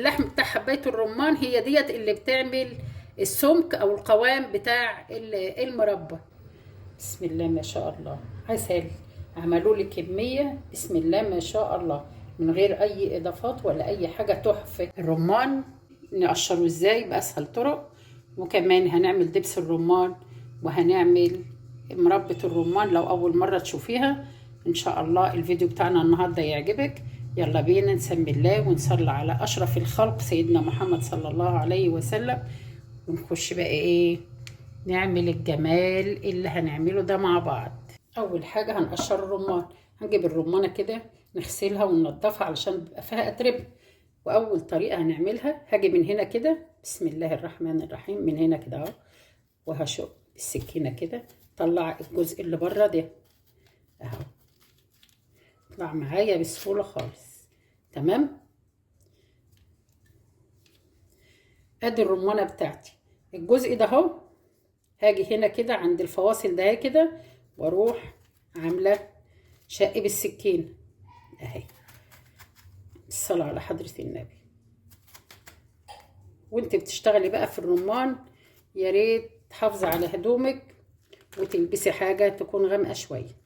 اللحم بتاع حبايه الرمان هي ديت اللي بتعمل السمك او القوام بتاع المربى. بسم الله ما شاء الله، عسل. عملوا لي كميه بسم الله ما شاء الله من غير اي اضافات ولا اي حاجه، تحفه. الرمان نقشره ازاي باسهل طرق، وكمان هنعمل دبس الرمان وهنعمل مربى الرمان. لو اول مره تشوفيها ان شاء الله الفيديو بتاعنا النهارده يعجبك. يلا بينا نسمي الله ونصلي على اشرف الخلق سيدنا محمد صلى الله عليه وسلم، ونخش بقى ايه نعمل الجمال اللي هنعمله ده مع بعض. اول حاجه هنقشر الرمان. هنجيب الرمانه كده نغسلها وننضفها علشان بيبقى فيها اتربه. واول طريقه هنعملها هاجي من هنا كده بسم الله الرحمن الرحيم، من هنا كده اهو، وهشق السكينه كده طلع الجزء اللي بره ده اهو، طلع معايا بسهوله خالص. تمام. ادي الرمانه بتاعتي، الجزء ده اهو هاجي هنا كده عند الفواصل ده كده واروح عامله شق بالسكين اهي. الصلاه على حضره النبي. وانت بتشتغلي بقى في الرمان يا ريت تحافظي على هدومك وتلبسي حاجه تكون غامقه شويه.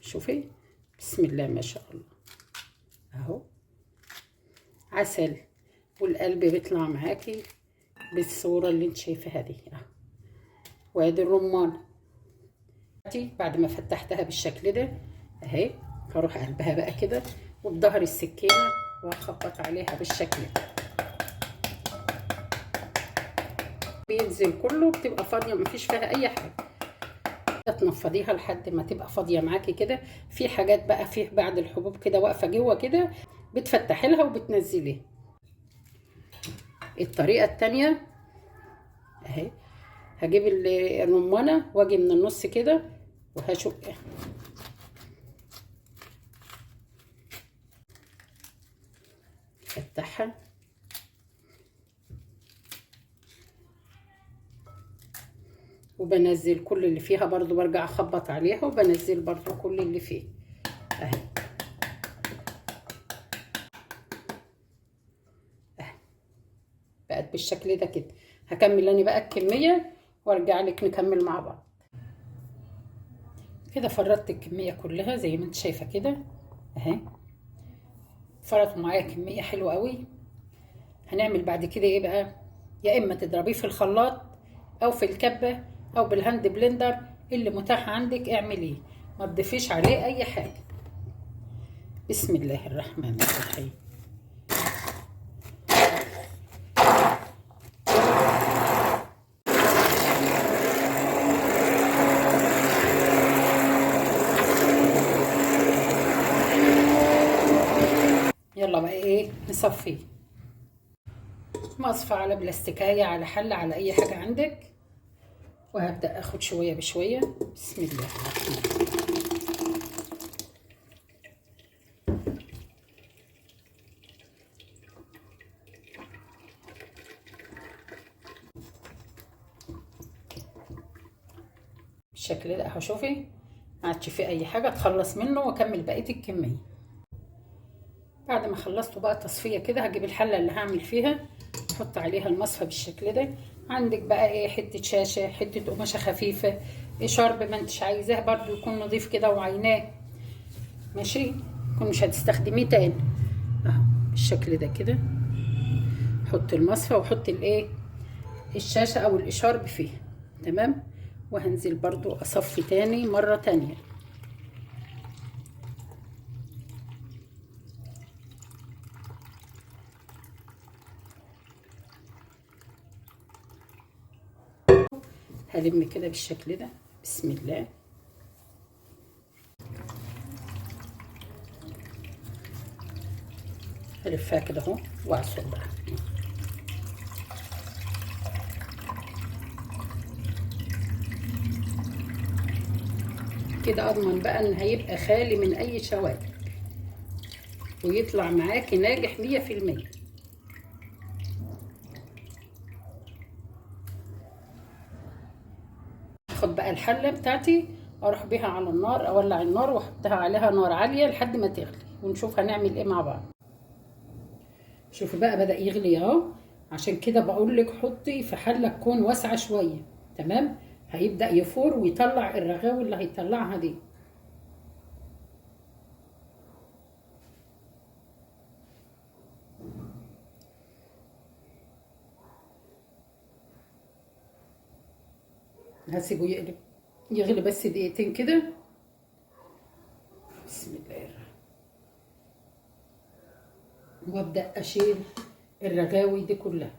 شوفي بسم الله ما شاء الله اهو، عسل. والقلب بيطلع معاكي بالصوره اللي انت شايفاها دي اهو. وادي الرمان بعد ما فتحتها بالشكل ده اهي، هروح قلبها بقى كده وبظهر السكينه وهخبط عليها بالشكل ده. بينزل كله بتبقى فاضيه مفيش فيها اي حاجه. تنفضيها لحد ما تبقى فاضيه معاكي كده. في حاجات بقى فيه بعد الحبوب كده واقفه جوه كده بتفتحي لها وبتنزليها. الطريقه التانيه اهي، هجيب الرمانه واجي من النص كده وهشقها افتحها وبنزل كل اللي فيها، برضو برجع اخبط عليها وبنزل برضو كل اللي فيه اهي. بقت بالشكل ده كده. هكمل انا بقى الكميه وارجع لك نكمل مع بعض. كده فردت الكميه كلها زي ما انت شايفه كده اهي، فرطوا معايا كميه حلوه قوي. هنعمل بعد كده ايه بقى؟ يا اما تضربيه في الخلاط او في الكبه او بالهاند بلندر اللي متاح عندك اعمليه، ما تضيفيش عليه اي حاجه. بسم الله الرحمن الرحيم. يلا بقى ايه نصفيه. مصفى على بلاستيكايه على حل على اي حاجه عندك، وهبدا اخد شويه بشويه. بسم الله الرحمن الرحيم. بالشكل ده اهو. شوفي ما عادش فيه اي حاجه، اتخلص منه واكمل بقيه الكميه. بعد ما خلصته بقى تصفيه كده هجيب الحله اللي هعمل فيها احط عليها المصفى بالشكل ده. عندك بقى ايه حته شاشه، حته قماشه خفيفه، شرب ما انتش عايزاه برضو يكون نظيف كده وعيناه ماشي، يكون مش هتستخدميه تاني اهو بالشكل ده كده. حط المصفى وحط الايه الشاشه او الاشارب فيها. تمام. وهنزل برضو اصفي تاني مره تانيه. هلم كده بالشكل ده بسم الله. هلفها كده اهو واعصر بقى كده. اضمن بقى ان هيبقى خالي من اي شوائب ويطلع معاكي ناجح 100%. اخد بقى الحله بتاعتي اروح بيها على النار، اولع النار واحطها عليها نار عاليه لحد ما تغلي ونشوف هنعمل ايه مع بعض. شوفي بقى بدأ يغلي اهو. عشان كده بقول لك حطي في حله تكون واسعه شويه. تمام. هيبدأ يفور ويطلع الرغاوي اللي هيطلعها دي. هسيبه يغلي بس دقيقتين كده. بسم الله الرحمن. وابدأ اشيل الرغاوي دي كلها.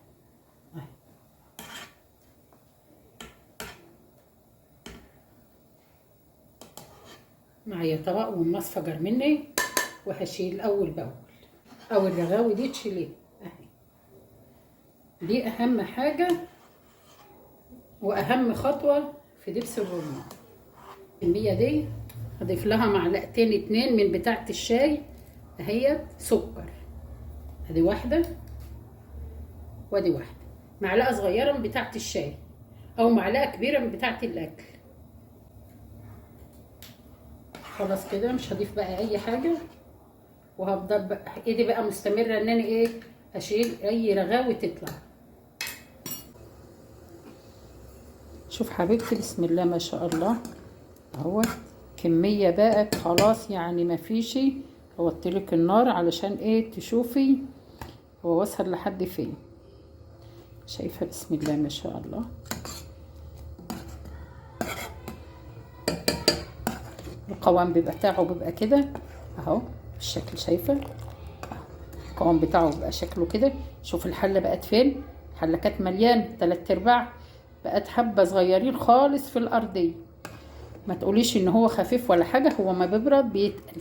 معايا طبق والمصفى جار مني، وهشيل اول باول. او الرغاوي دي تشيليها اهي. دي اهم حاجه واهم خطوه في دبس الرمان. الكميه دي هضيف لها معلقتين 2 من بتاعه الشاي اهيت سكر. ادي واحده وادي واحده. معلقه صغيره من بتاعه الشاي او معلقه كبيره من بتاعه الاكل. خلاص كده مش هضيف بقى اي حاجه. وهفضل بقى ايدي بقى مستمره ان انا ايه اشيل اي رغاوي تطلع. شوف حبيبتي بسم الله ما شاء الله اهو. كميه بقى خلاص يعني ما فيش. وطيلك النار علشان ايه تشوفي هو وصل لحد فين. شايفه بسم الله ما شاء الله. القوام بتاعه بيبقى كده اهو بالشكل. شايفه القوام بتاعه بيبقى شكله كده. شوف الحله بقت فين. الحله كانت مليان 3/4 بقت حبه صغيرين خالص في الارضيه. ما تقوليش ان هو خفيف ولا حاجه، هو ما بيبرد بيتقل.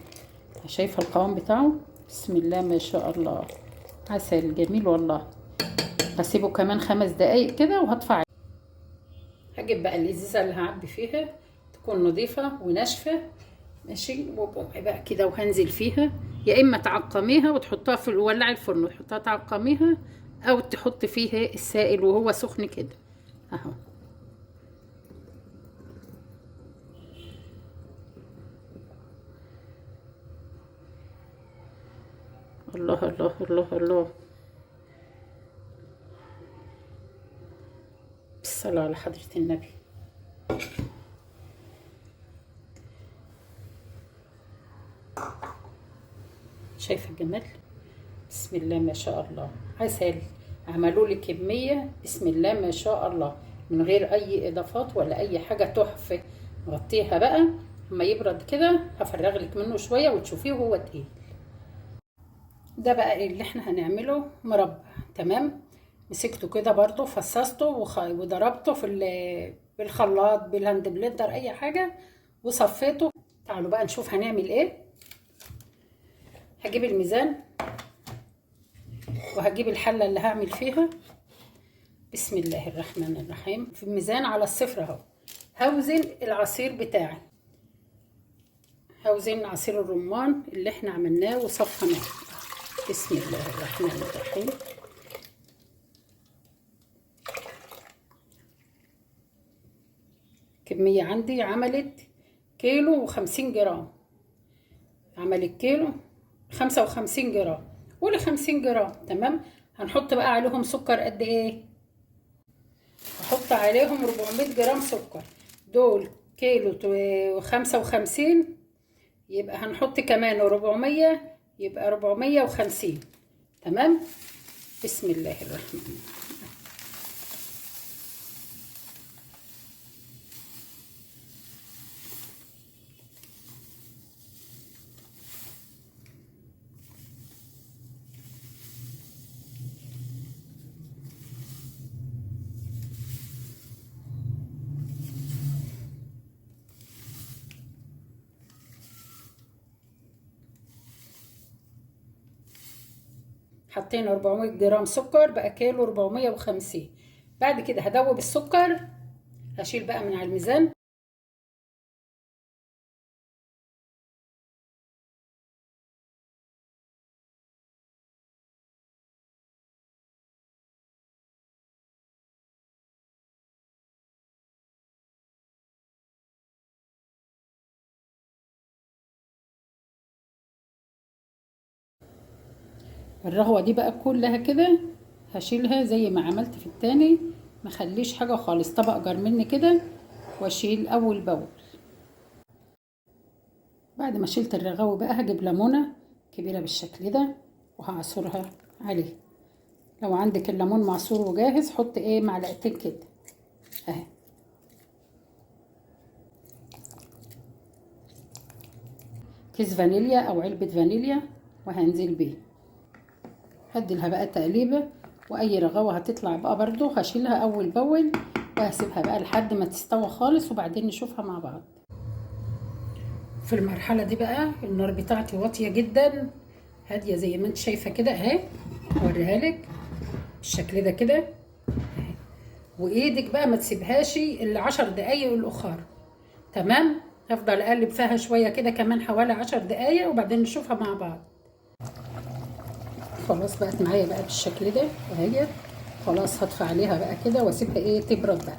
شايفه القوام بتاعه بسم الله ما شاء الله. عسل جميل والله. هسيبه كمان 5 دقايق كده وهطفي. هجيب بقى الازازه اللي هعبي فيها تكون نظيفه وناشفه. ماشي. بقى كده وهنزل فيها. يا اما تعقميها وتحطها في ولع الفرن وتحطها تعقميها، او تحط فيها السائل وهو سخن كده اهو. الله الله الله الله. بالصلاة على حضرة النبي. شايفة الجمال بسم الله ما شاء الله. عسل. عملوا لي كمية بسم الله ما شاء الله من غير اي اضافات ولا اي حاجة. تحفة. غطيها بقى اما يبرد كده هفرغ لك منه شوية وتشوفيه وهو تقيل. ده بقى اللي احنا هنعمله مربى. تمام. مسكته كده برضو فصصته وضربته بالخلاط بالهاند بلندر اي حاجة وصفيته. تعالوا بقى نشوف هنعمل ايه. هجيب الميزان وهجيب الحلة اللي هعمل فيها. بسم الله الرحمن الرحيم. في الميزان على الصفر اهو. هوزن العصير بتاعي. هوزن عصير الرمان اللي احنا عملناه وصفناه. بسم الله الرحمن الرحيم. كمية عندي عملت 1.50 كيلو. عملت 1.55 كيلو. قولي 50 جرام. تمام. هنحط بقى عليهم سكر قد ايه؟ هحط عليهم 400 جرام سكر. دول 1.55 كيلو، يبقى هنحط كمان 400 يبقى 450. تمام. بسم الله الرحمن الرحيم. حطينا 400 جرام سكر بقى 1.450 كيلو. بعد كده هدوب السكر. هشيل بقى من على الميزان. الرغوة دي بقى كلها كده هشيلها زي ما عملت في التاني، مخليش حاجة خالص، طبق جرمني كده واشيل اول باول. بعد ما شلت الرغاوي بقى هجيب ليمونة كبيرة بالشكل ده وهعصرها عليه. لو عندك الليمون معصور وجاهز حط ايه معلقتين كده اهي. كيس فانيليا او علبة فانيليا وهنزل بيه. هديلها بقى تقليبة، واي رغوة هتطلع بقى برضو هشيلها اول باول وهسيبها بقى لحد ما تستوى خالص وبعدين نشوفها مع بعض. في المرحلة دي بقى النار بتاعتي واطية جدا هادية زي ما انت شايفة كده اهي. هوريها لك بالشكل ده كده اهي. وايدك بقى ما تسيبهاش الا 10 دقايق الاخر. تمام. هفضل اقلب فيها شوية كده كمان حوالي 10 دقايق وبعدين نشوفها مع بعض. خلاص بقت معايا بقى بالشكل ده اهي. خلاص هطفي عليها بقى كده واسيبها ايه تبرد بقى.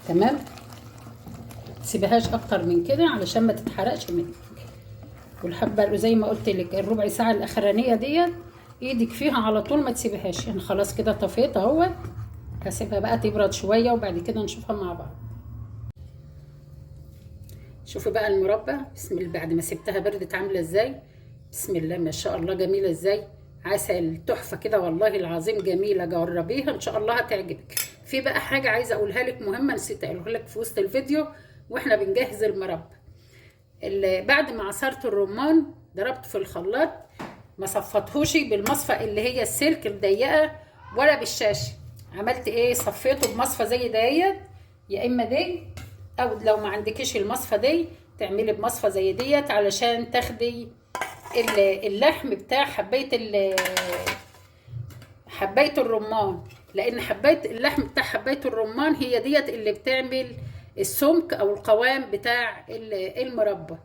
تمام. سيبهاش اكتر من كده علشان ما تتحرقش منك. والحبه زي ما قلت لك الربع ساعه الاخرانيه ديت ايدك فيها على طول ما تسيبهاش. يعني خلاص كده طفيت اهوت. هسيبها بقى تبرد شويه وبعد كده نشوفها مع بعض. شوفي بقى المربى بسم الله بعد ما سبتها بردت عامله ازاي. بسم الله ما شاء الله جميله ازاي. عسل تحفه كده والله العظيم جميله. جربيها ان شاء الله هتعجبك. في بقى حاجه عايزه اقولها لك مهمه نسيت اقولها لك في وسط الفيديو واحنا بنجهز المربى. بعد ما عصرت الرمان ضربت في الخلاط، ما صفطهوش بالمصفى اللي هي السلك الضيقه ولا بالشاشه. عملت ايه صفيته بمصفى زي ديت يا اما دي، او لو ما عندكيش المصفى دي تعملي بمصفى زي ديت علشان تاخدي اللحم بتاع حبايه الرمان. لان حبايه اللحم بتاع حبايه الرمان هي ديت اللي بتعمل السمك او القوام بتاع المربى.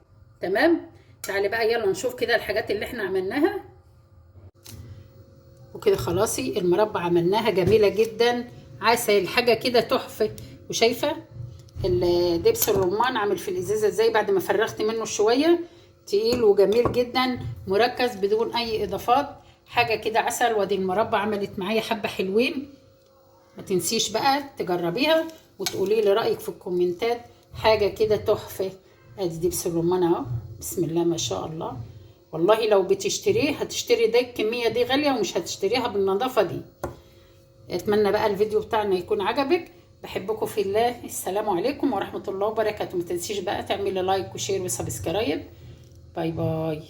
تمام. تعالي بقى يلا نشوف كده الحاجات اللي احنا عملناها. وكده خلاصي المربى عملناها جميله جدا. عسل حاجه كده تحفه. وشايفه دبس الرمان عامل في الازازه ازاي بعد ما فرغت منه شويه. تقيل وجميل جدا مركز بدون اي اضافات. حاجه كده عسل. وادي المربى عملت معايا حبه حلوين. ما تنسيش بقى تجربيها وتقولي لي رايك في الكومنتات. حاجه كده تحفه. ادي دبس الرمان اهو بسم الله ما شاء الله. والله لو بتشتريه هتشتري ده الكميه دي غاليه ومش هتشتريها بالنظافه دي. اتمنى بقى الفيديو بتاعنا يكون عجبك. بحبكم في الله. السلام عليكم ورحمه الله وبركاته. ما تنسيش بقى تعملي لايك وشير وسبسكرايب. باي باي.